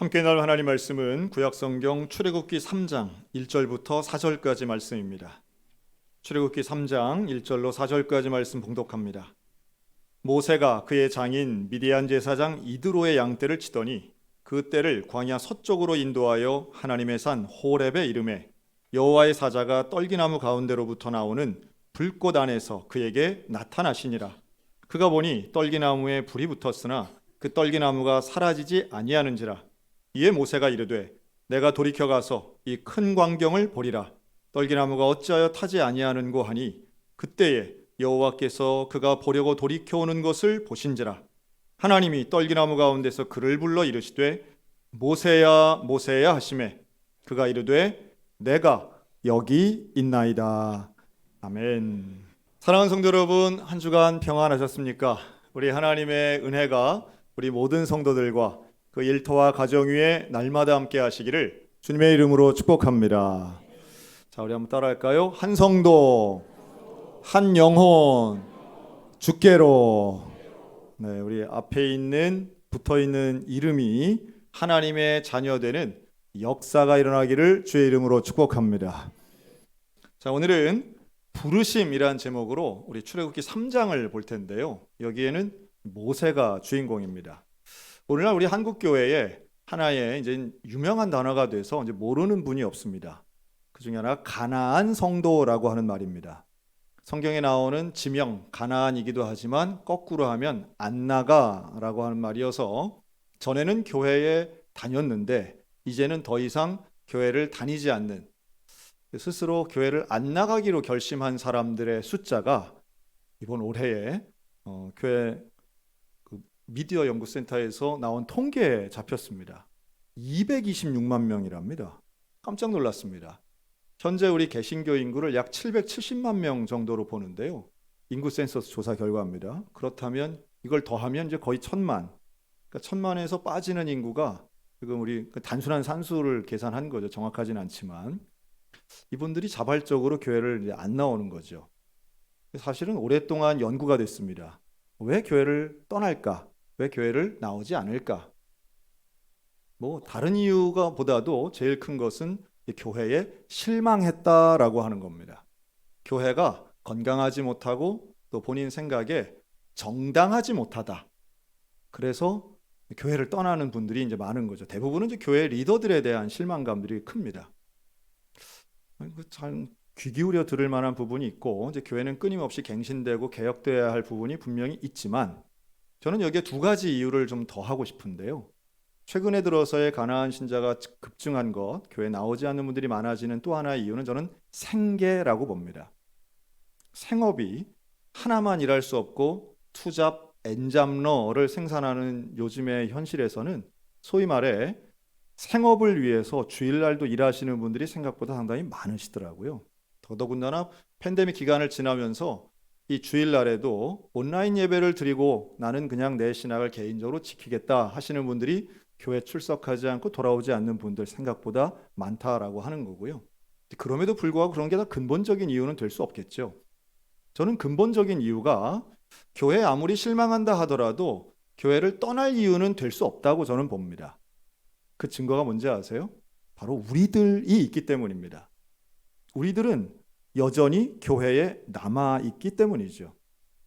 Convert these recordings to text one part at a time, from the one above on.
함께 나눌 하나님 말씀은 구약성경 출애굽기 3장 1절부터 4절까지 말씀입니다. 출애굽기 3장 1절로 4절까지 말씀 봉독합니다. 모세가 그의 장인 미디안 제사장 이드로의 양떼를 치더니 그 떼를 광야 서쪽으로 인도하여 하나님의 산 호렙에 이르매 여호와의 사자가 떨기나무 가운데로부터 나오는 불꽃 안에서 그에게 나타나시니라. 그가 보니 떨기나무에 불이 붙었으나 그 떨기나무가 사라지지 아니하는지라. 이에 모세가 이르되 내가 돌이켜 가서 이 큰 광경을 보리라. 떨기나무가 어찌하여 타지 아니하는고 하니 그때에 여호와께서 그가 보려고 돌이켜 오는 것을 보신지라. 하나님이 떨기나무 가운데서 그를 불러 이르시되 모세야 모세야 하시매 그가 이르되 내가 여기 있나이다. 아멘. 사랑하는 성도 여러분, 한 주간 평안하셨습니까? 우리 하나님의 은혜가 우리 모든 성도들과 그 일터와 가정 위에 날마다 함께 하시기를 주님의 이름으로 축복합니다. 자, 우리 한번 따라할까요? 한 성도, 한 영혼, 주께로. 네, 우리 앞에 있는 붙어 있는 이름이 하나님의 자녀되는 역사가 일어나기를 주의 이름으로 축복합니다. 자, 오늘은 부르심이란 제목으로 우리 출애굽기 3장을 볼 텐데요. 여기에는 모세가 주인공입니다. 오늘날 우리 한국 교회에 하나의 이제 유명한 단어가 돼서 이제 모르는 분이 없습니다. 그 중에 하나가 가나안 성도라고 하는 말입니다. 성경에 나오는 지명 가나안이기도 하지만 거꾸로 하면 안 나가라고 하는 말이어서 전에는 교회에 다녔는데 이제는 더 이상 교회를 다니지 않는, 스스로 교회를 안 나가기로 결심한 사람들의 숫자가 이번 올해에 교회 미디어 연구센터에서 나온 통계에 잡혔습니다. 226만 명이랍니다. 깜짝 놀랐습니다. 현재 우리 개신교 인구를 약 770만 명 정도로 보는데요. 인구 센서스 조사 결과입니다. 그렇다면 이걸 더하면 이제 거의 1000만. 그러니까 1000만에서 빠지는 인구가 지금 우리 단순한 산수를 계산한 거죠. 정확하진 않지만 이분들이 자발적으로 교회를 이제 안 나오는 거죠. 사실은 오랫동안 연구가 됐습니다. 왜 교회를 떠날까? 왜 교회를 나오지 않을까? 뭐 다른 이유가 보다도 제일 큰 것은 교회에 실망했다라고 하는 겁니다. 교회가 건강하지 못하고 또 본인 생각에 정당하지 못하다. 그래서 교회를 떠나는 분들이 이제 많은 거죠. 대부분은 이제 교회 리더들에 대한 실망감들이 큽니다. 참 귀 기울여 들을 만한 부분이 있고 이제 교회는 끊임없이 갱신되고 개혁되어야 할 부분이 분명히 있지만 저는 여기에 두 가지 이유를 좀 더 하고 싶은데요. 최근에 들어서의 가나안 신자가 급증한 것, 교회 나오지 않는 분들이 많아지는 또 하나의 이유는 저는 생계라고 봅니다. 생업이 하나만 일할 수 없고 투잡, 엔잡러를 생산하는 요즘의 현실에서는 소위 말해 생업을 위해서 주일날도 일하시는 분들이 생각보다 상당히 많으시더라고요. 더더군다나 팬데믹 기간을 지나면서 이 주일날에도 온라인 예배를 드리고 나는 그냥 내 신학을 개인적으로 지키겠다 하시는 분들이 교회 출석하지 않고 돌아오지 않는 분들 생각보다 많다라고 하는 거고요. 그럼에도 불구하고 그런 게 다 근본적인 이유는 될 수 없겠죠. 저는 근본적인 이유가 교회에 아무리 실망한다 하더라도 교회를 떠날 이유는 될 수 없다고 저는 봅니다. 그 증거가 뭔지 아세요? 바로 우리들이 있기 때문입니다. 우리들은 여전히 교회에 남아있기 때문이죠.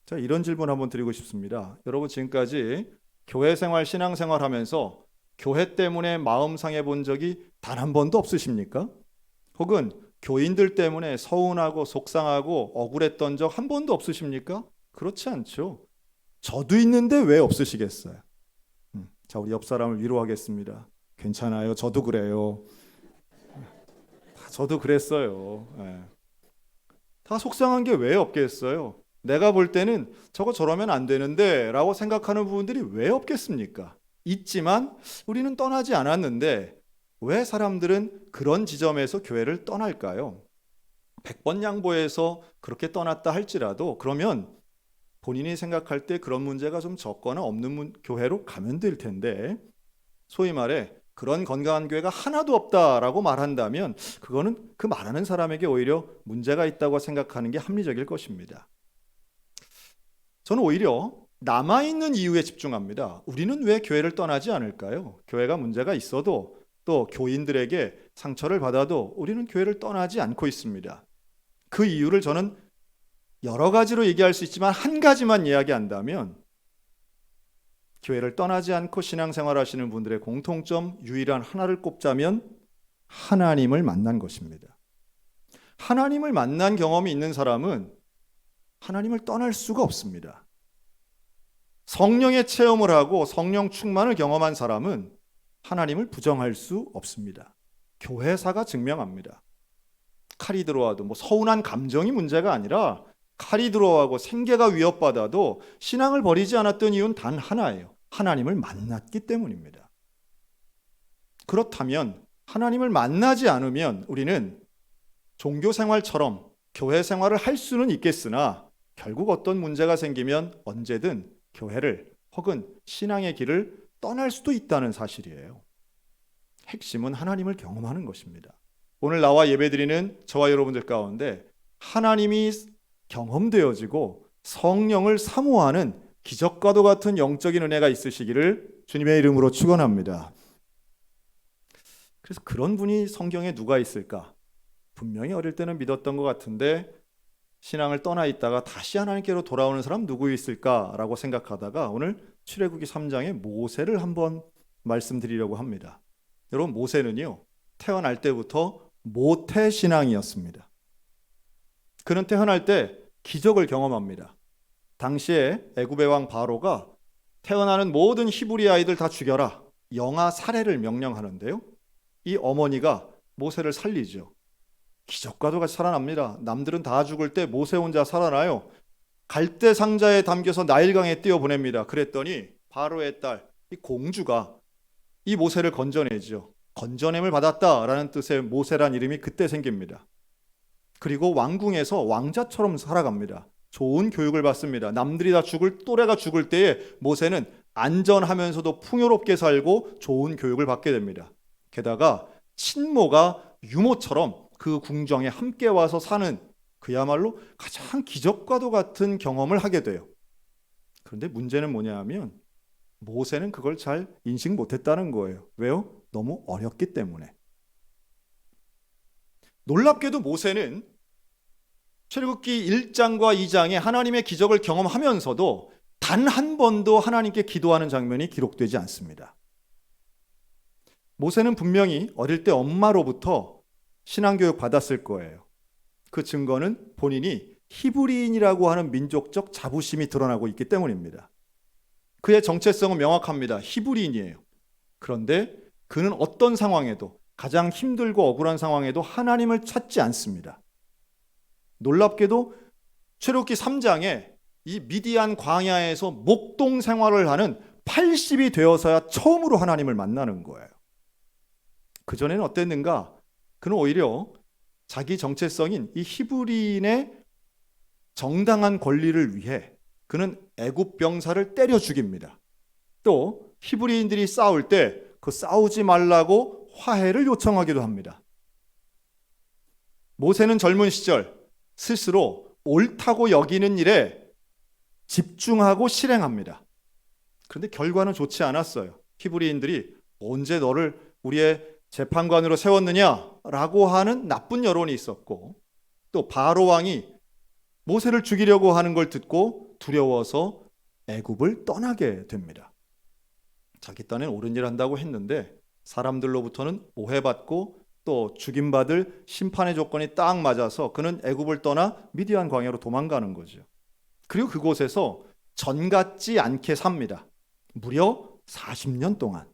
자, 이런 질문 한번 드리고 싶습니다. 여러분 지금까지 교회 생활, 신앙 생활 하면서 교회 때문에 마음 상해 본 적이 단 한 번도 없으십니까? 혹은 교인들 때문에 서운하고 속상하고 억울했던 적 한 번도 없으십니까? 그렇지 않죠. 저도 있는데 왜 없으시겠어요? 자, 우리 옆 사람을 위로하겠습니다. 괜찮아요. 저도 그래요. 저도 그랬어요. 네. 다 속상한 게 왜 없겠어요? 내가 볼 때는 저러면 안 되는데 라고 생각하는 부분들이 왜 없겠습니까? 있지만 우리는 떠나지 않았는데 왜 사람들은 그런 지점에서 교회를 떠날까요? 100번 양보해서 그렇게 떠났다 할지라도 그러면 본인이 생각할 때 그런 문제가 좀 적거나 없는 교회로 가면 될 텐데 소위 말해 그런 건강한 교회가 하나도 없다라고 말한다면 그거는 그 말하는 사람에게 오히려 문제가 있다고 생각하는 게 합리적일 것입니다. 저는 오히려 남아있는 이유에 집중합니다. 우리는 왜 교회를 떠나지 않을까요? 교회가 문제가 있어도 또 교인들에게 상처를 받아도 우리는 교회를 떠나지 않고 있습니다. 그 이유를 저는 여러 가지로 얘기할 수 있지만 한 가지만 이야기한다면 교회를 떠나지 않고 신앙생활 하시는 분들의 공통점 유일한 하나를 꼽자면 하나님을 만난 것입니다. 하나님을 만난 경험이 있는 사람은 하나님을 떠날 수가 없습니다. 성령의 체험을 하고 성령 충만을 경험한 사람은 하나님을 부정할 수 없습니다. 교회사가 증명합니다. 칼이 들어와도 서운한 감정이 문제가 아니라 칼이 들어와고 생계가 위협받아도 신앙을 버리지 않았던 이유는 단 하나예요. 하나님을 만났기 때문입니다. 그렇다면 하나님을 만나지 않으면 우리는 종교생활처럼 교회생활을 할 수는 있겠으나 결국 어떤 문제가 생기면 언제든 교회를 혹은 신앙의 길을 떠날 수도 있다는 사실이에요. 핵심은 하나님을 경험하는 것입니다. 오늘 나와 예배드리는 저와 여러분들 가운데 하나님이 경험되어지고 성령을 사모하는 기적과도 같은 영적인 은혜가 있으시기를 주님의 이름으로 축원합니다. 그래서 그런 분이 성경에 누가 있을까? 분명히 어릴 때는 믿었던 것 같은데 신앙을 떠나 있다가 다시 하나님께로 돌아오는 사람 누구 있을까라고 생각하다가 오늘 출애굽기 3장의 모세를 한번 말씀드리려고 합니다. 여러분, 모세는요 태어날 때부터 모태신앙이었습니다. 그는 태어날 때 기적을 경험합니다. 당시에 애굽의 왕 바로가 태어나는 모든 히브리 아이들 다 죽여라, 영아 살해를 명령하는데요, 이 어머니가 모세를 살리죠. 기적과도 같이 살아납니다. 남들은 다 죽을 때 모세 혼자 살아나요. 갈대 상자에 담겨서 나일강에 띄워보냅니다. 그랬더니 바로의 딸, 이 공주가 이 모세를 건져내죠. 건져냄을 받았다라는 뜻의 모세란 이름이 그때 생깁니다. 그리고 왕궁에서 왕자처럼 살아갑니다. 좋은 교육을 받습니다. 남들이 다 또래가 죽을 때에 모세는 안전하면서도 풍요롭게 살고 좋은 교육을 받게 됩니다. 게다가 친모가 유모처럼 그 궁정에 함께 와서 사는 그야말로 가장 기적과도 같은 경험을 하게 돼요. 그런데 문제는 뭐냐 하면 모세는 그걸 잘 인식 못했다는 거예요. 왜요? 너무 어렸기 때문에. 놀랍게도 모세는 출애굽기 1장과 2장에 하나님의 기적을 경험하면서도 단 한 번도 하나님께 기도하는 장면이 기록되지 않습니다. 모세는 분명히 어릴 때 엄마로부터 신앙교육 받았을 거예요. 그 증거는 본인이 히브리인이라고 하는 민족적 자부심이 드러나고 있기 때문입니다. 그의 정체성은 명확합니다. 히브리인이에요. 그런데 그는 어떤 상황에도, 가장 힘들고 억울한 상황에도 하나님을 찾지 않습니다. 놀랍게도 출애굽기 3장에 이 미디안 광야에서 목동 생활을 하는 80이 되어서야 처음으로 하나님을 만나는 거예요. 그전에는 어땠는가? 그는 오히려 자기 정체성인 이 히브리인의 정당한 권리를 위해 그는 애굽 병사를 때려 죽입니다. 또 히브리인들이 싸울 때 그 싸우지 말라고 화해를 요청하기도 합니다. 모세는 젊은 시절 스스로 옳다고 여기는 일에 집중하고 실행합니다. 그런데 결과는 좋지 않았어요. 히브리인들이 언제 너를 우리의 재판관으로 세웠느냐라고 하는 나쁜 여론이 있었고, 또 바로 왕이 모세를 죽이려고 하는 걸 듣고 두려워서 애굽을 떠나게 됩니다. 자기 딴엔 옳은 일 한다고 했는데 사람들로부터는 오해받고 또 죽임받을 심판의 조건이 딱 맞아서 그는 애굽을 떠나 미디안 광야로 도망가는 거죠. 그리고 그곳에서 전 같지 않게 삽니다. 무려 40년 동안.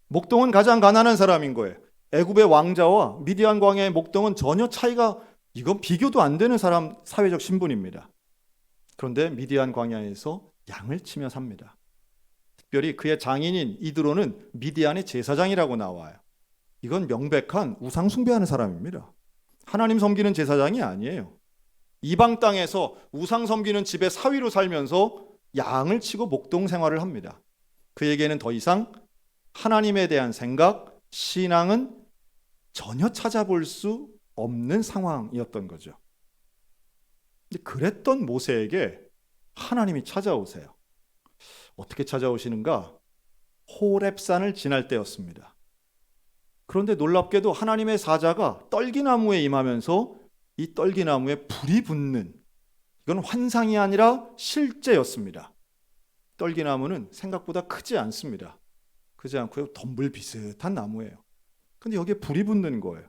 목동은 가장 가난한 사람인 거예요. 애굽의 왕자와 미디안 광야의 목동은 전혀 차이가, 이건 비교도 안 되는 사람, 사회적 신분입니다. 그런데 미디안 광야에서 양을 치며 삽니다. 특별히 그의 장인인 이드로는 미디안의 제사장이라고 나와요. 이건 명백한 우상 숭배하는 사람입니다. 하나님 섬기는 제사장이 아니에요. 이방 땅에서 우상 섬기는 집의 사위로 살면서 양을 치고 목동 생활을 합니다. 그에게는 더 이상 하나님에 대한 생각, 신앙은 전혀 찾아볼 수 없는 상황이었던 거죠. 근데 그랬던 모세에게 하나님이 찾아오세요. 어떻게 찾아오시는가? 호렙산을 지날 때였습니다. 그런데 놀랍게도 하나님의 사자가 떨기나무에 임하면서 이 떨기나무에 불이 붙는, 이건 환상이 아니라 실제였습니다. 떨기나무는 생각보다 크지 않습니다. 크지 않고요, 덤불 비슷한 나무예요. 근데 여기에 불이 붙는 거예요.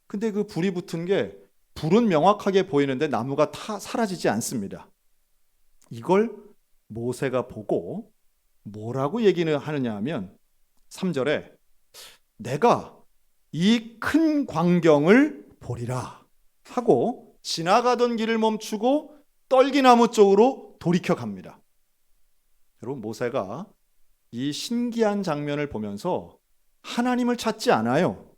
근데 그 불이 붙은 게, 불은 명확하게 보이는데 나무가 다 사라지지 않습니다. 이걸 모세가 보고 뭐라고 얘기를 하느냐 하면 3절에 내가 이 큰 광경을 보리라 하고 지나가던 길을 멈추고 떨기나무 쪽으로 돌이켜 갑니다. 여러분, 모세가 이 신기한 장면을 보면서 하나님을 찾지 않아요.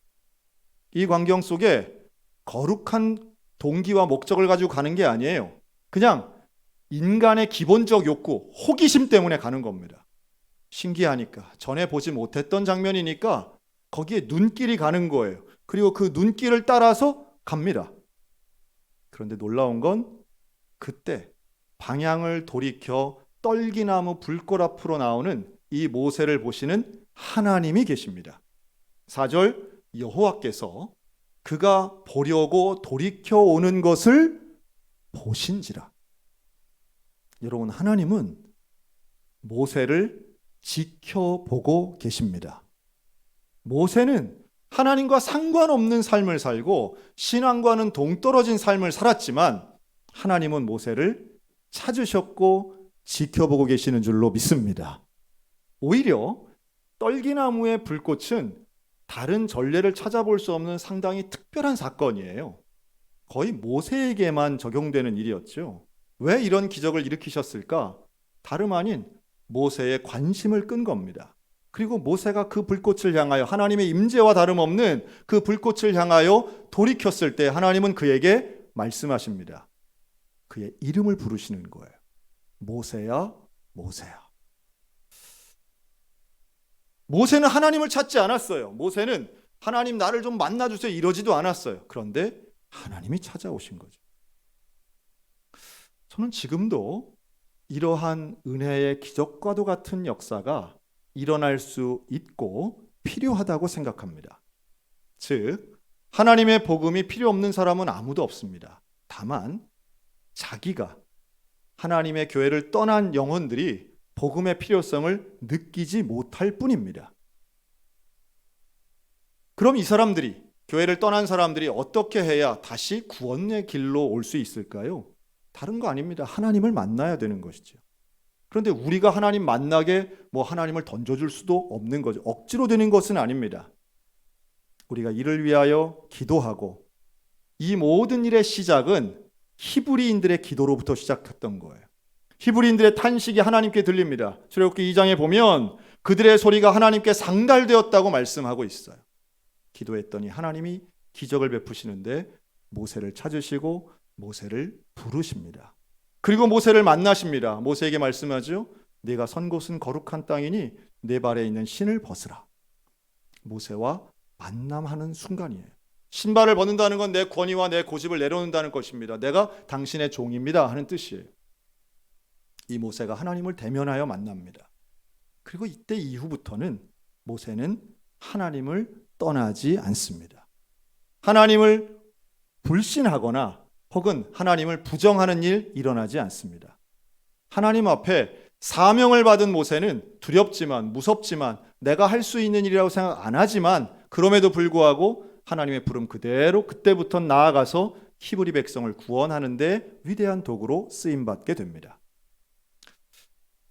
이 광경 속에 거룩한 동기와 목적을 가지고 가는 게 아니에요. 그냥 인간의 기본적 욕구, 호기심 때문에 가는 겁니다. 신기하니까, 전에 보지 못했던 장면이니까 거기에 눈길이 가는 거예요. 그리고 그 눈길을 따라서 갑니다. 그런데 놀라운 건 그때 방향을 돌이켜 떨기나무 불꽃 앞으로 나오는 이 모세를 보시는 하나님이 계십니다. 4절, 여호와께서 그가 보려고 돌이켜 오는 것을 보신지라. 여러분, 하나님은 모세를 지켜보고 계십니다. 모세는 하나님과 상관없는 삶을 살고 신앙과는 동떨어진 삶을 살았지만 하나님은 모세를 찾으셨고 지켜보고 계시는 줄로 믿습니다. 오히려 떨기나무의 불꽃은 다른 전례를 찾아볼 수 없는 상당히 특별한 사건이에요. 거의 모세에게만 적용되는 일이었죠. 왜 이런 기적을 일으키셨을까? 다름 아닌 모세의 관심을 끈 겁니다. 그리고 모세가 그 불꽃을 향하여, 하나님의 임재와 다름없는 그 불꽃을 향하여 돌이켰을 때 하나님은 그에게 말씀하십니다. 그의 이름을 부르시는 거예요. 모세야, 모세야. 모세는 하나님을 찾지 않았어요. 모세는 하나님 나를 좀 만나주세요 이러지도 않았어요. 그런데 하나님이 찾아오신 거죠. 저는 지금도 이러한 은혜의 기적과도 같은 역사가 일어날 수 있고 필요하다고 생각합니다. 즉, 하나님의 복음이 필요 없는 사람은 아무도 없습니다. 다만 자기가 하나님의 교회를 떠난 영혼들이 복음의 필요성을 느끼지 못할 뿐입니다. 그럼 이 사람들이, 교회를 떠난 사람들이 어떻게 해야 다시 구원의 길로 올 수 있을까요? 다른 거 아닙니다. 하나님을 만나야 되는 것이죠. 그런데 우리가 하나님 만나게 하나님을 던져줄 수도 없는 거죠. 억지로 되는 것은 아닙니다. 우리가 이를 위하여 기도하고, 이 모든 일의 시작은 히브리인들의 기도로부터 시작했던 거예요. 히브리인들의 탄식이 하나님께 들립니다. 출애굽기 2장에 보면 그들의 소리가 하나님께 상달되었다고 말씀하고 있어요. 기도했더니 하나님이 기적을 베푸시는데 모세를 찾으시고 모세를 부르십니다. 그리고 모세를 만나십니다. 모세에게 말씀하죠. 네가 선 곳은 거룩한 땅이니 내 발에 있는 신을 벗으라. 모세와 만남하는 순간이에요. 신발을 벗는다는 건 내 권위와 내 고집을 내려놓는다는 것입니다. 내가 당신의 종입니다 하는 뜻이에요. 이 모세가 하나님을 대면하여 만납니다. 그리고 이때 이후부터는 모세는 하나님을 떠나지 않습니다. 하나님을 불신하거나 혹은 하나님을 부정하는 일 일어나지 않습니다. 하나님 앞에 사명을 받은 모세는 두렵지만, 무섭지만, 내가 할 수 있는 일이라고 생각 안 하지만 그럼에도 불구하고 하나님의 부름 그대로 그때부터 나아가서 히브리 백성을 구원하는 데 위대한 도구로 쓰임받게 됩니다.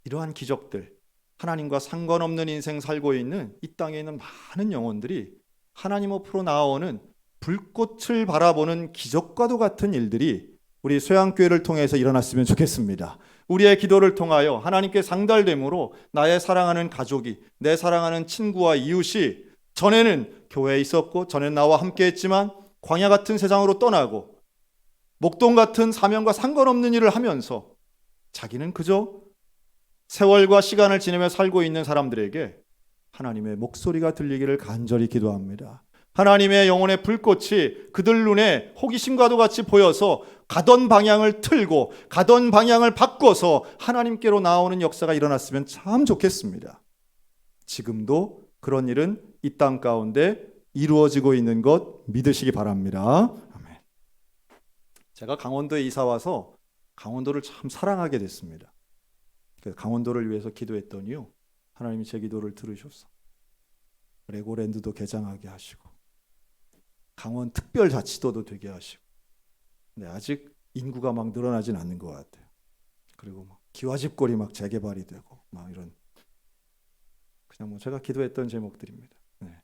이러한 기적들, 하나님과 상관없는 인생 살고 있는 이 땅에 있는 많은 영혼들이 하나님 앞으로 나아오는 불꽃을 바라보는 기적과도 같은 일들이 우리 소양교회를 통해서 일어났으면 좋겠습니다. 우리의 기도를 통하여 하나님께 상달됨으로 나의 사랑하는 가족이, 내 사랑하는 친구와 이웃이 전에는 교회에 있었고 전에는 나와 함께 했지만 광야 같은 세상으로 떠나고 목동 같은 사명과 상관없는 일을 하면서 자기는 그저 세월과 시간을 지내며 살고 있는 사람들에게 하나님의 목소리가 들리기를 간절히 기도합니다. 하나님의 영혼의 불꽃이 그들 눈에 호기심과도 같이 보여서 가던 방향을 틀고 가던 방향을 바꿔서 하나님께로 나오는 역사가 일어났으면 참 좋겠습니다. 지금도 그런 일은 이 땅 가운데 이루어지고 있는 것 믿으시기 바랍니다. 아멘. 제가 강원도에 이사 와서 강원도를 참 사랑하게 됐습니다. 그래서 강원도를 위해서 기도했더니요, 하나님이 제 기도를 들으셔서 레고랜드도 개장하게 하시고 강원 특별자치도도 되게 하시고, 근데 아직 인구가 막 늘어나진 않는 것 같아요. 그리고 막 기와집골이 막 재개발이 되고 막 이런, 그냥 뭐 제가 기도했던 제목들입니다. 네.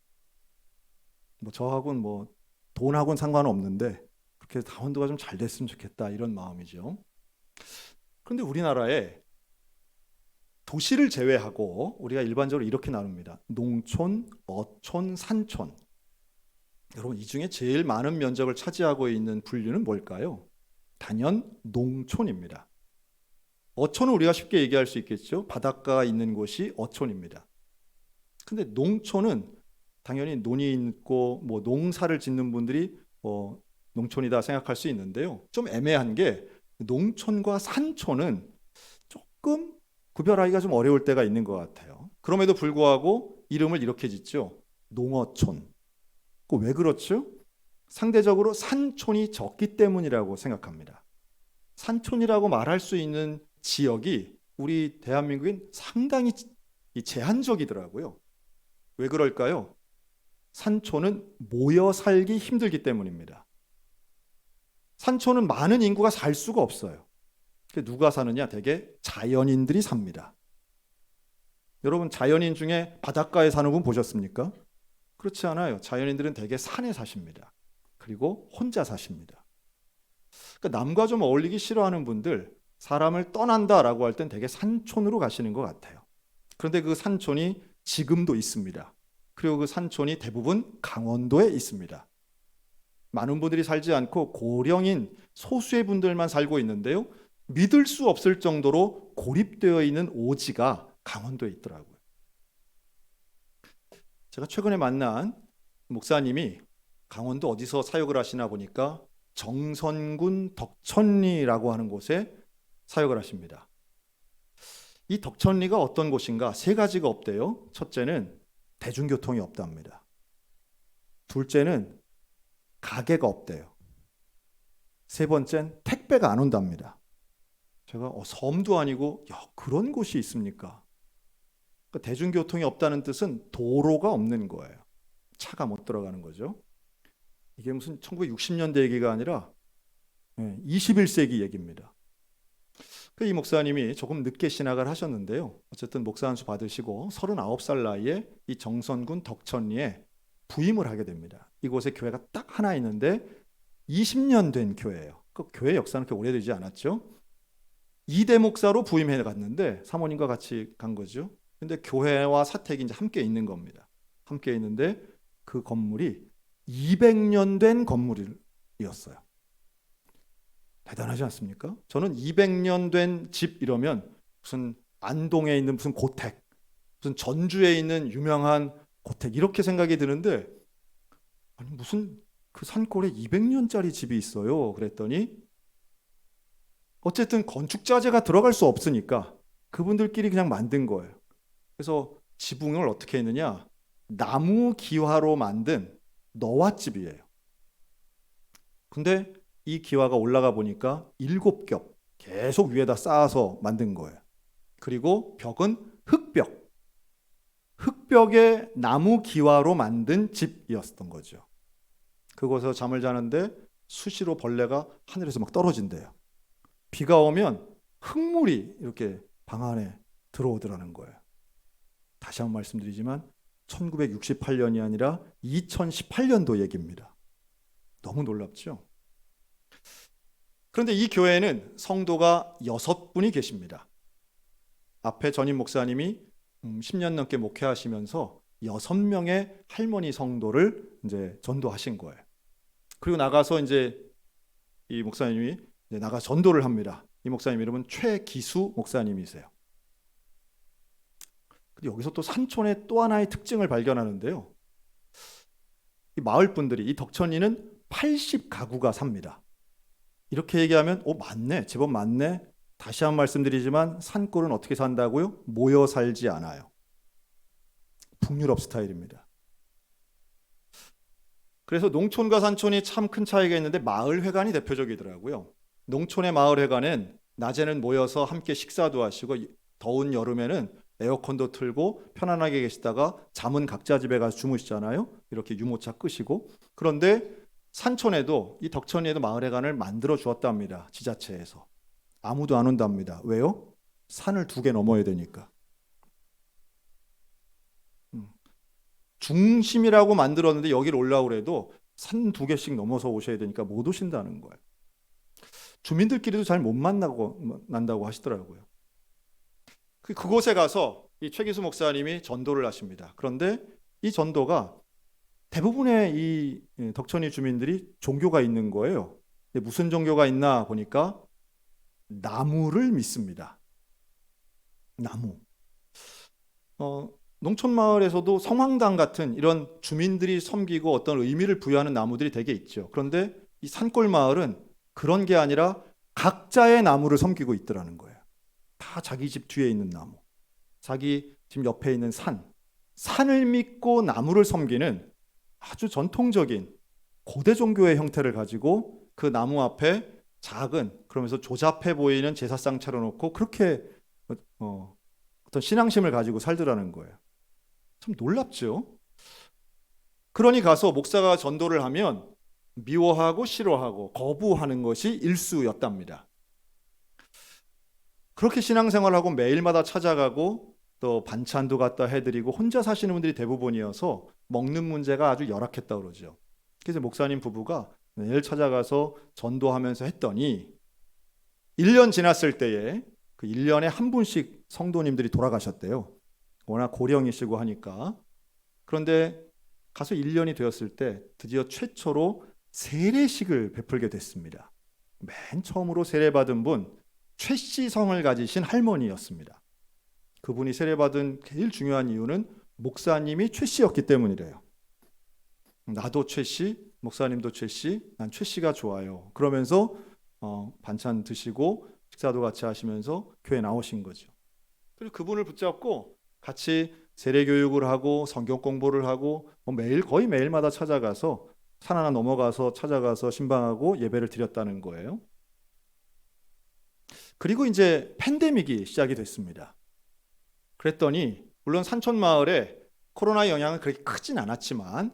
뭐 저하고는 뭐 돈하고는 상관없는데 그렇게 강원도가 좀 잘 됐으면 좋겠다, 이런 마음이죠. 그런데 우리나라에 도시를 제외하고 우리가 일반적으로 이렇게 나눕니다. 농촌, 어촌, 산촌. 여러분, 이 중에 제일 많은 면적을 차지하고 있는 분류는 뭘까요? 단연 농촌입니다. 어촌은 우리가 쉽게 얘기할 수 있겠죠. 바닷가가 있는 곳이 어촌입니다. 근데 농촌은 당연히 논이 있고 뭐 농사를 짓는 분들이 농촌이다 생각할 수 있는데요. 좀 애매한 게 농촌과 산촌은 조금 구별하기가 좀 어려울 때가 있는 것 같아요. 그럼에도 불구하고 이름을 이렇게 짓죠. 농어촌. 왜 그렇죠? 상대적으로 산촌이 적기 때문이라고 생각합니다. 산촌이라고 말할 수 있는 지역이 우리 대한민국엔 상당히 제한적이더라고요. 왜 그럴까요? 산촌은 모여 살기 힘들기 때문입니다. 산촌은 많은 인구가 살 수가 없어요. 누가 사느냐? 대개 자연인들이 삽니다. 여러분, 자연인 중에 바닷가에 사는 분 보셨습니까? 그렇지 않아요. 자연인들은 대개 산에 사십니다. 그리고 혼자 사십니다. 그러니까 남과 좀 어울리기 싫어하는 분들, 사람을 떠난다라고 할 땐 대개 산촌으로 가시는 것 같아요. 그런데 그 산촌이 지금도 있습니다. 그리고 그 산촌이 대부분 강원도에 있습니다. 많은 분들이 살지 않고 고령인 소수의 분들만 살고 있는데요, 믿을 수 없을 정도로 고립되어 있는 오지가 강원도에 있더라고요. 제가 최근에 만난 목사님이 강원도 어디서 사역을 하시나 보니까 정선군 덕천리라고 하는 곳에 사역을 하십니다. 이 덕천리가 어떤 곳인가? 세 가지가 없대요. 첫째는 대중교통이 없답니다. 둘째는 가게가 없대요. 세 번째는 택배가 안 온답니다. 제가 섬도 아니고 그런 곳이 있습니까? 그러니까 대중교통이 없다는 뜻은 도로가 없는 거예요. 차가 못 들어가는 거죠. 이게 무슨 1960년대 얘기가 아니라 21세기 얘기입니다. 이 목사님이 조금 늦게 신학을 하셨는데요. 어쨌든 목사 안수 받으시고 39살 나이에 이 정선군 덕천리에 부임을 하게 됩니다. 이곳에 교회가 딱 하나 있는데 20년 된 교회예요. 그 교회 역사는 그렇게 오래되지 않았죠. 2대 목사로 부임해 갔는데 사모님과 같이 간 거죠. 근데 교회와 사택이 이제 함께 있는 겁니다. 함께 있는데 그 건물이 200년 된 건물이었어요. 대단하지 않습니까? 저는 200년 된 집 이러면 무슨 안동에 있는 무슨 고택, 무슨 전주에 있는 유명한 고택 이렇게 생각이 드는데, 아니 무슨 그 산골에 200년짜리 집이 있어요. 그랬더니 어쨌든 건축자재가 들어갈 수 없으니까 그분들끼리 그냥 만든 거예요. 그래서 지붕을 어떻게 했느냐? 나무 기와로 만든 너왓집이에요. 근데 이 기와가 올라가 보니까 7겹 계속 위에다 쌓아서 만든 거예요. 그리고 벽은 흙벽. 흙벽에 나무 기와로 만든 집이었던 거죠. 그곳에서 잠을 자는데 수시로 벌레가 하늘에서 막 떨어진대요. 비가 오면 흙물이 이렇게 방 안에 들어오더라는 거예요. 다시 한번 말씀드리지만 1968년이 아니라 2018년도 얘기입니다. 너무 놀랍죠? 그런데 이 교회에는 성도가 6분이 계십니다. 앞에 전임 목사님이 10년 넘게 목회하시면서 6명의 할머니 성도를 이제 전도하신 거예요. 그리고 나가서 이제 이 목사님이 이제 나가 전도를 합니다. 이 목사님 이름은 최기수 목사님이세요. 근데 여기서 또 산촌의 또 하나의 특징을 발견하는데요. 이 마을 분들이, 이 덕천리는 80가구가 삽니다. 이렇게 얘기하면 맞네, 제법 맞네. 다시 한 번 말씀드리지만 산골은 어떻게 산다고요? 모여 살지 않아요. 북유럽 스타일입니다. 그래서 농촌과 산촌이 참 큰 차이가 있는데 마을회관이 대표적이더라고요. 농촌의 마을회관은 낮에는 모여서 함께 식사도 하시고 더운 여름에는 에어컨도 틀고 편안하게 계시다가 잠은 각자 집에 가서 주무시잖아요. 이렇게 유모차 끄시고. 그런데 산촌에도 이 덕천리에도 마을회관을 만들어 주었답니다. 지자체에서. 아무도 안 온답니다. 왜요? 산을 2개 넘어야 되니까. 중심이라고 만들었는데 여기를 올라오고 해도 산 2개씩 넘어서 오셔야 되니까 못 오신다는 거예요. 주민들끼리도 잘 못 만난다고 하시더라고요. 그곳에 가서 이 최기수 목사님이 전도를 하십니다. 그런데 이 전도가 대부분의 이 덕천리 주민들이 종교가 있는 거예요. 무슨 종교가 있나 보니까 나무를 믿습니다. 나무. 농촌 마을에서도 성황당 같은 이런 주민들이 섬기고 어떤 의미를 부여하는 나무들이 되게 있죠. 그런데 이 산골 마을은 그런 게 아니라 각자의 나무를 섬기고 있더라는 거예요. 다 자기 집 뒤에 있는 나무, 자기 집 옆에 있는 산을 믿고 나무를 섬기는 아주 전통적인 고대 종교의 형태를 가지고 그 나무 앞에 작은, 그러면서 조잡해 보이는 제사상 차려놓고 그렇게 어떤 신앙심을 가지고 살더라는 거예요. 참 놀랍죠. 그러니 가서 목사가 전도를 하면 미워하고 싫어하고 거부하는 것이 일수였답니다. 그렇게 신앙생활하고 매일마다 찾아가고 또 반찬도 갖다 해드리고 혼자 사시는 분들이 대부분이어서 먹는 문제가 아주 열악했다고 그러죠. 그래서 목사님 부부가 매일 찾아가서 전도하면서 했더니 1년 지났을 때에 그 1년에 한 분씩 성도님들이 돌아가셨대요. 워낙 고령이시고 하니까. 그런데 가서 1년이 되었을 때 드디어 최초로 세례식을 베풀게 됐습니다. 맨 처음으로 세례받은 분 최씨성을 가지신 할머니였습니다. 그분이 세례받은 제일 중요한 이유는 목사님이 최씨였기 때문이래요. 나도 최씨, 목사님도 최씨, 난 최씨가 좋아요. 그러면서 반찬 드시고 식사도 같이 하시면서 교회 나오신 거죠. 그리고 그분을 붙잡고 같이 세례 교육을 하고 성경 공부를 하고 거의 매일마다 찾아가서 산 하나 넘어가서 찾아가서 신방하고 예배를 드렸다는 거예요. 그리고 이제 팬데믹이 시작이 됐습니다. 그랬더니 물론 산촌 마을에 코로나 영향은 그렇게 크진 않았지만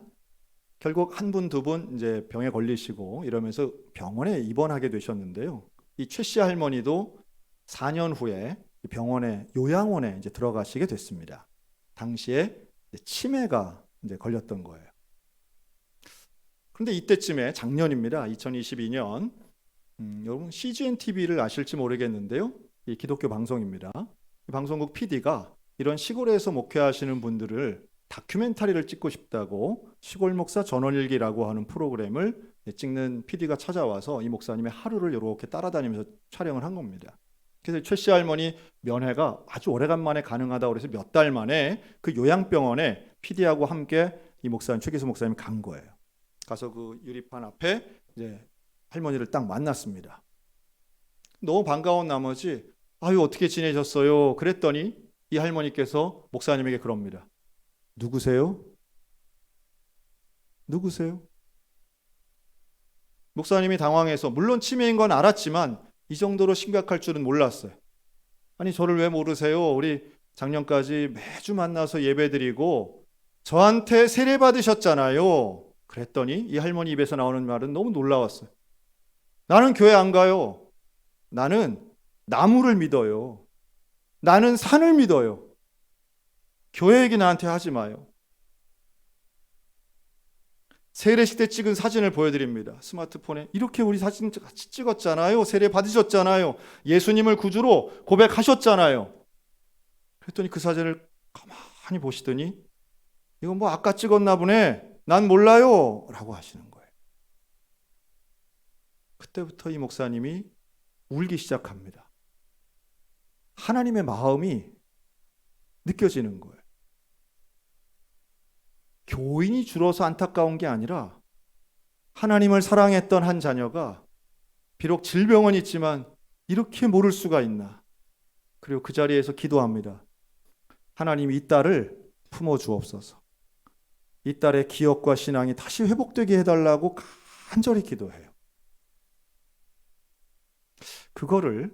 결국 한 분, 2분 이제 병에 걸리시고 이러면서 병원에 입원하게 되셨는데요. 이 최씨 할머니도 4년 후에 병원에 요양원에 이제 들어가시게 됐습니다. 당시에 치매가 이제 걸렸던 거예요. 그런데 이때쯤에 작년입니다. 2022년 여러분 CGN TV를 아실지 모르겠는데요. 이 기독교 방송입니다. 이 방송국 PD가 이런 시골에서 목회하시는 분들을 다큐멘터리를 찍고 싶다고 시골 목사 전원일기라고 하는 프로그램을 찍는 PD가 찾아와서 이 목사님의 하루를 이렇게 따라다니면서 촬영을 한 겁니다. 그래서 최씨 할머니 면회가 아주 오래간만에 가능하다고 그래서 몇 달 만에 그 요양병원에 PD하고 함께 이 목사님, 최기수 목사님이 간 거예요. 가서 그 유리판 앞에 이제 할머니를 딱 만났습니다. 너무 반가운 나머지 아유 어떻게 지내셨어요? 그랬더니 이 할머니께서 목사님에게 그럽니다. 누구세요? 누구세요? 목사님이 당황해서 물론 치매인 건 알았지만 이 정도로 심각할 줄은 몰랐어요. 아니 저를 왜 모르세요? 우리 작년까지 매주 만나서 예배드리고 저한테 세례 받으셨잖아요. 그랬더니 이 할머니 입에서 나오는 말은 너무 놀라웠어요. 나는 교회 안 가요. 나는 나무를 믿어요. 나는 산을 믿어요. 교회 얘기 나한테 하지 마요. 세례식 때 찍은 사진을 보여드립니다. 스마트폰에 이렇게 우리 사진 같이 찍었잖아요. 세례 받으셨잖아요. 예수님을 구주로 고백하셨잖아요. 그랬더니 그 사진을 가만히 보시더니 이건 뭐 아까 찍었나 보네. 난 몰라요. 라고 하시는 거예요. 그때부터 이 목사님이 울기 시작합니다. 하나님의 마음이 느껴지는 거예요. 교인이 줄어서 안타까운 게 아니라 하나님을 사랑했던 한 자녀가 비록 질병은 있지만 이렇게 모를 수가 있나. 그리고 그 자리에서 기도합니다. 하나님, 이 딸을 품어 주옵소서. 이 딸의 기억과 신앙이 다시 회복되게 해달라고 간절히 기도해요. 그거를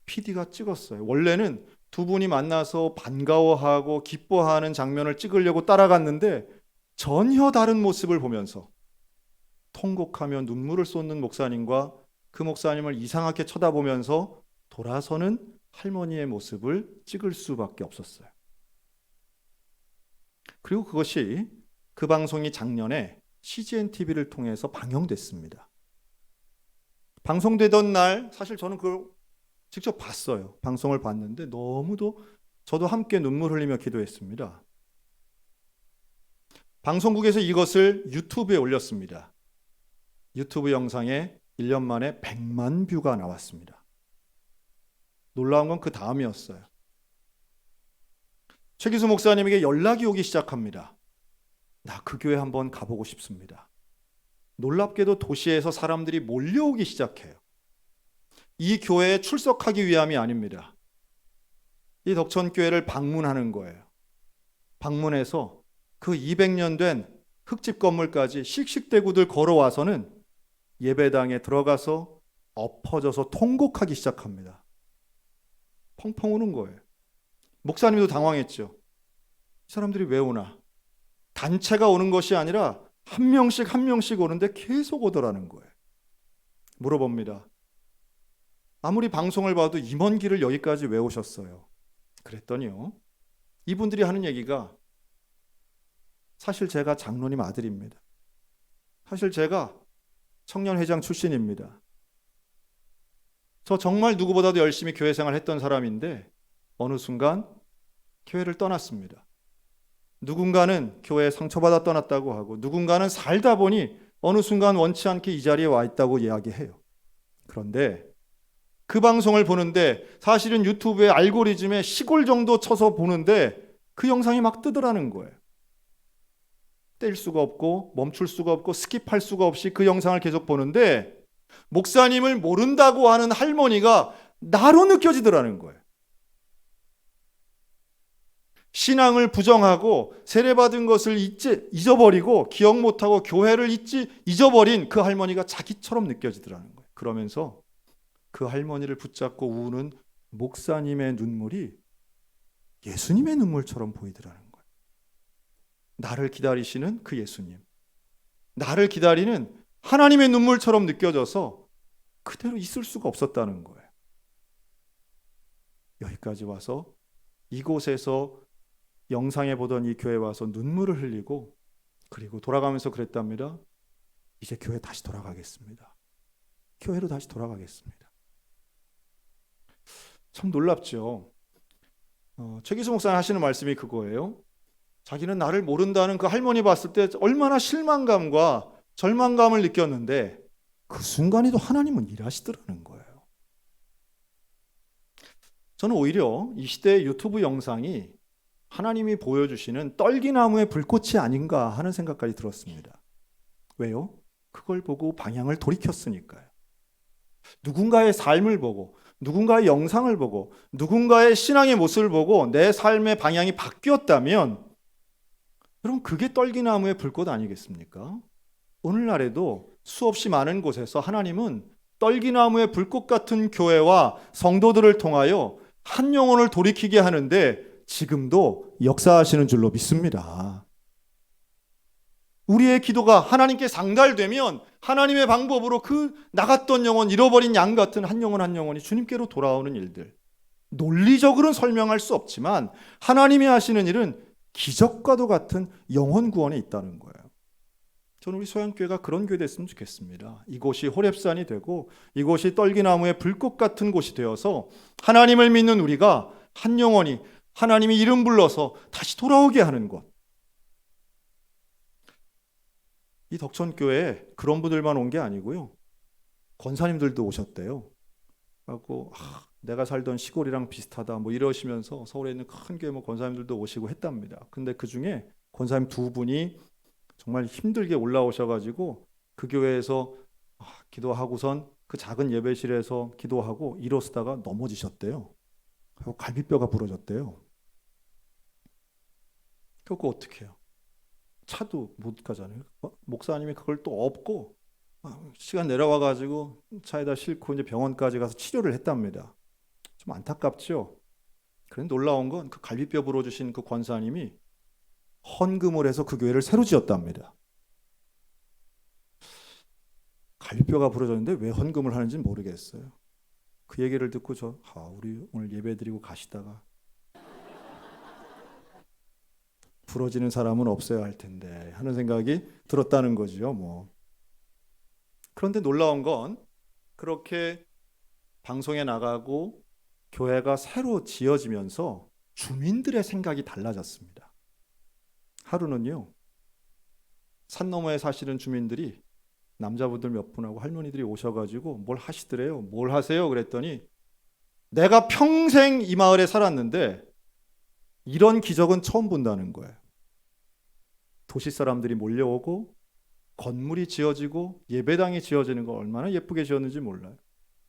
PD가 찍었어요. 원래는 두 분이 만나서 반가워하고 기뻐하는 장면을 찍으려고 따라갔는데 전혀 다른 모습을 보면서 통곡하며 눈물을 쏟는 목사님과 그 목사님을 이상하게 쳐다보면서 돌아서는 할머니의 모습을 찍을 수밖에 없었어요. 그리고 그것이 그 방송이 작년에 CGN TV를 통해서 방영됐습니다. 방송되던 날 사실 저는 그걸 직접 봤어요. 방송을 봤는데 너무도 저도 함께 눈물 흘리며 기도했습니다. 방송국에서 이것을 유튜브에 올렸습니다. 유튜브 영상에 1년 만에 100만 뷰가 나왔습니다. 놀라운 건 그 다음이었어요. 최기수 목사님에게 연락이 오기 시작합니다. 나 그 교회 한번 가보고 싶습니다. 놀랍게도 도시에서 사람들이 몰려오기 시작해요. 이 교회에 출석하기 위함이 아닙니다. 이 덕천교회를 방문하는 거예요. 방문해서 그 200년 된 흙집 건물까지 씩씩대구들 걸어와서는 예배당에 들어가서 엎어져서 통곡하기 시작합니다. 펑펑 우는 거예요. 목사님도 당황했죠. 이 사람들이 왜 오나? 단체가 오는 것이 아니라 한 명씩 한 명씩 오는데 계속 오더라는 거예요. 물어봅니다. 아무리 방송을 봐도 이 먼 길을 여기까지 왜 오셨어요? 그랬더니요, 이분들이 하는 얘기가 사실 제가 장로님 아들입니다. 사실 제가 청년회장 출신입니다. 저 정말 누구보다도 열심히 교회 생활 했던 사람인데 어느 순간 교회를 떠났습니다. 누군가는 교회에 상처받아 떠났다고 하고 누군가는 살다 보니 어느 순간 원치 않게 이 자리에 와 있다고 이야기해요. 그런데 그 방송을 보는데 사실은 유튜브의 알고리즘에 시골 정도 쳐서 보는데 그 영상이 막 뜨더라는 거예요. 뗄 수가 없고 멈출 수가 없고 스킵할 수가 없이 그 영상을 계속 보는데 목사님을 모른다고 하는 할머니가 나로 느껴지더라는 거예요. 신앙을 부정하고 세례받은 것을 잊어버리고 기억 못하고 교회를 잊어버린 그 할머니가 자기처럼 느껴지더라는 거예요. 그러면서 그 할머니를 붙잡고 우는 목사님의 눈물이 예수님의 눈물처럼 보이더라는 거예요. 나를 기다리시는 그 예수님, 나를 기다리는 하나님의 눈물처럼 느껴져서 그대로 있을 수가 없었다는 거예요. 여기까지 와서 이곳에서 영상에 보던 이 교회에 와서 눈물을 흘리고 그리고 돌아가면서 그랬답니다. 이제 교회 다시 돌아가겠습니다. 교회로 다시 돌아가겠습니다. 참 놀랍죠. 최기수 목사님 하시는 말씀이 그거예요. 자기는 나를 모른다는 그 할머니 봤을 때 얼마나 실망감과 절망감을 느꼈는데 그 순간에도 하나님은 일하시더라는 거예요. 저는 오히려 이 시대의 유튜브 영상이 하나님이 보여주시는 떨기나무의 불꽃이 아닌가 하는 생각까지 들었습니다. 왜요? 그걸 보고 방향을 돌이켰으니까요. 누군가의 삶을 보고 누군가의 영상을 보고 누군가의 신앙의 모습을 보고 내 삶의 방향이 바뀌었다면 여러분 그게 떨기나무의 불꽃 아니겠습니까? 오늘날에도 수없이 많은 곳에서 하나님은 떨기나무의 불꽃 같은 교회와 성도들을 통하여 한 영혼을 돌이키게 하는데 지금도 역사하시는 줄로 믿습니다. 우리의 기도가 하나님께 상달되면 하나님의 방법으로 그 나갔던 영혼, 잃어버린 양 같은 한 영혼 한 영혼이 주님께로 돌아오는 일들, 논리적으로는 설명할 수 없지만 하나님이 하시는 일은 기적과도 같은 영혼 구원에 있다는 거예요. 저는 우리 소양교회가 그런 교회 됐으면 좋겠습니다. 이곳이 호렙산이 되고 이곳이 떨기나무의 불꽃 같은 곳이 되어서 하나님을 믿는 우리가 한 영혼이 하나님이 이름 불러서 다시 돌아오게 하는 것. 이 덕천교회에 그런 분들만 온 게 아니고요. 권사님들도 오셨대요. 하고 내가 살던 시골이랑 비슷하다 뭐 이러시면서 서울에 있는 큰 교회 뭐 권사님들도 오시고 했답니다. 근데 그 중에 권사님 두 분이 정말 힘들게 올라오셔가지고 그 교회에서 기도하고선 그 작은 예배실에서 기도하고 일어서다가 넘어지셨대요. 그리고 갈비뼈가 부러졌대요. 그거 어떻게 해요? 차도 못 가잖아요. 목사님이 그걸 또 업고 시간 내려와 가지고 차에다 싣고 이제 병원까지 가서 치료를 했답니다. 좀 안타깝죠. 그런데 놀라운 건 그 갈비뼈 부러주신 그 권사님이 헌금을 해서 그 교회를 새로 지었답니다. 갈비뼈가 부러졌는데 왜 헌금을 하는지 모르겠어요. 그 얘기를 듣고 우리 오늘 예배 드리고 가시다가 부러지는 사람은 없어야 할 텐데 하는 생각이 들었다는 거죠. 그런데 놀라운 건 그렇게 방송에 나가고 교회가 새로 지어지면서 주민들의 생각이 달라졌습니다. 하루는요, 산 너머에 사시는 주민들이 남자분들 몇 분하고 할머니들이 오셔가지고 뭘 하시더래요. 뭘 하세요? 그랬더니 내가 평생 이 마을에 살았는데 이런 기적은 처음 본다는 거예요. 도시 사람들이 몰려오고 건물이 지어지고 예배당이 지어지는 거 얼마나 예쁘게 지었는지 몰라요.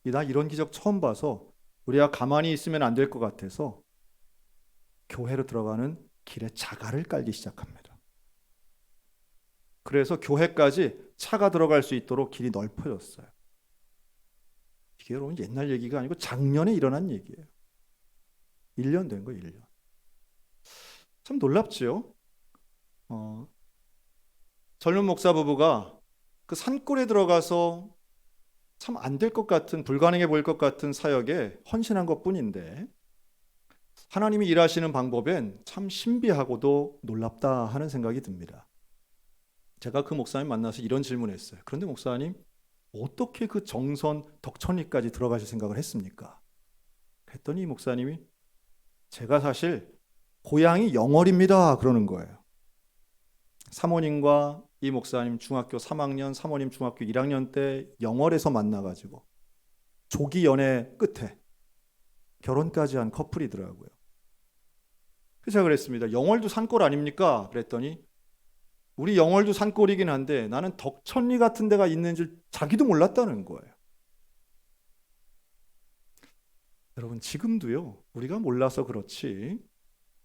나 이런 기적 처음 봐서 우리가 가만히 있으면 안 될 것 같아서 교회로 들어가는 길에 자갈을 깔기 시작합니다. 그래서 교회까지 차가 들어갈 수 있도록 길이 넓어졌어요. 이게 여러분 옛날 얘기가 아니고 작년에 일어난 얘기예요. 1년 된 거예요, 1년. 참 놀랍지요? 젊은 목사 부부가 그 산골에 들어가서 참 안 될 것 같은, 불가능해 보일 것 같은 사역에 헌신한 것뿐인데 하나님이 일하시는 방법엔 참 신비하고도 놀랍다 하는 생각이 듭니다. 제가 그 목사님 만나서 이런 질문을 했어요. 그런데 목사님, 어떻게 그 정선 덕천리까지 들어가실 생각을 했습니까? 그랬더니 이 목사님이 제가 사실 고향이 영월입니다 그러는 거예요. 사모님과 이 목사님 중학교 3학년, 사모님 중학교 1학년 때 영월에서 만나가지고 조기 연애 끝에 결혼까지 한 커플이더라고요. 그래서 제가 그랬습니다. 영월도 산골 아닙니까? 그랬더니 우리 영월도 산골이긴 한데 나는 덕천리 같은 데가 있는 줄 자기도 몰랐다는 거예요. 여러분 지금도요, 우리가 몰라서 그렇지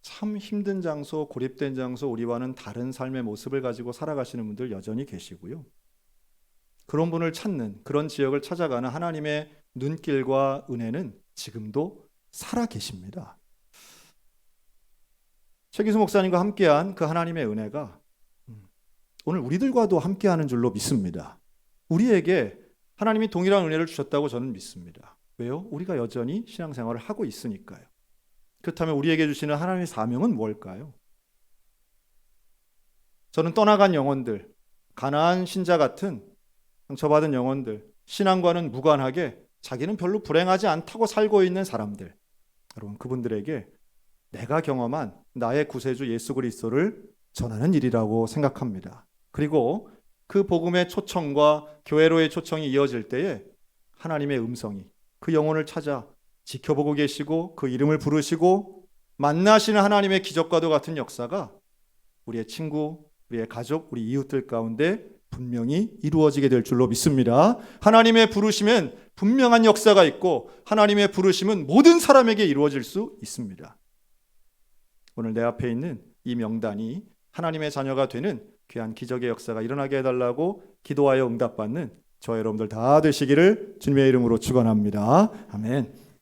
참 힘든 장소, 고립된 장소, 우리와는 다른 삶의 모습을 가지고 살아가시는 분들 여전히 계시고요. 그런 분을 찾는, 그런 지역을 찾아가는 하나님의 눈길과 은혜는 지금도 살아 계십니다. 최기수 목사님과 함께한 그 하나님의 은혜가 오늘 우리들과도 함께하는 줄로 믿습니다. 우리에게 하나님이 동일한 은혜를 주셨다고 저는 믿습니다. 왜요? 우리가 여전히 신앙생활을 하고 있으니까요. 그렇다면 우리에게 주시는 하나님의 사명은 뭘까요? 저는 떠나간 영혼들, 가나안 신자 같은 상처받은 영혼들, 신앙과는 무관하게 자기는 별로 불행하지 않다고 살고 있는 사람들, 여러분 그분들에게 내가 경험한 나의 구세주 예수 그리스도를 전하는 일이라고 생각합니다. 그리고 그 복음의 초청과 교회로의 초청이 이어질 때에 하나님의 음성이 그 영혼을 찾아 지켜보고 계시고 그 이름을 부르시고 만나시는 하나님의 기적과도 같은 역사가 우리의 친구, 우리의 가족, 우리 이웃들 가운데 분명히 이루어지게 될 줄로 믿습니다. 하나님의 부르심엔 분명한 역사가 있고 하나님의 부르심은 모든 사람에게 이루어질 수 있습니다. 오늘 내 앞에 있는 이 명단이 하나님의 자녀가 되는 귀한 기적의 역사가 일어나게 해달라고 기도하여 응답받는 저 여러분들 다 되시기를 주님의 이름으로 축원합니다. 아멘.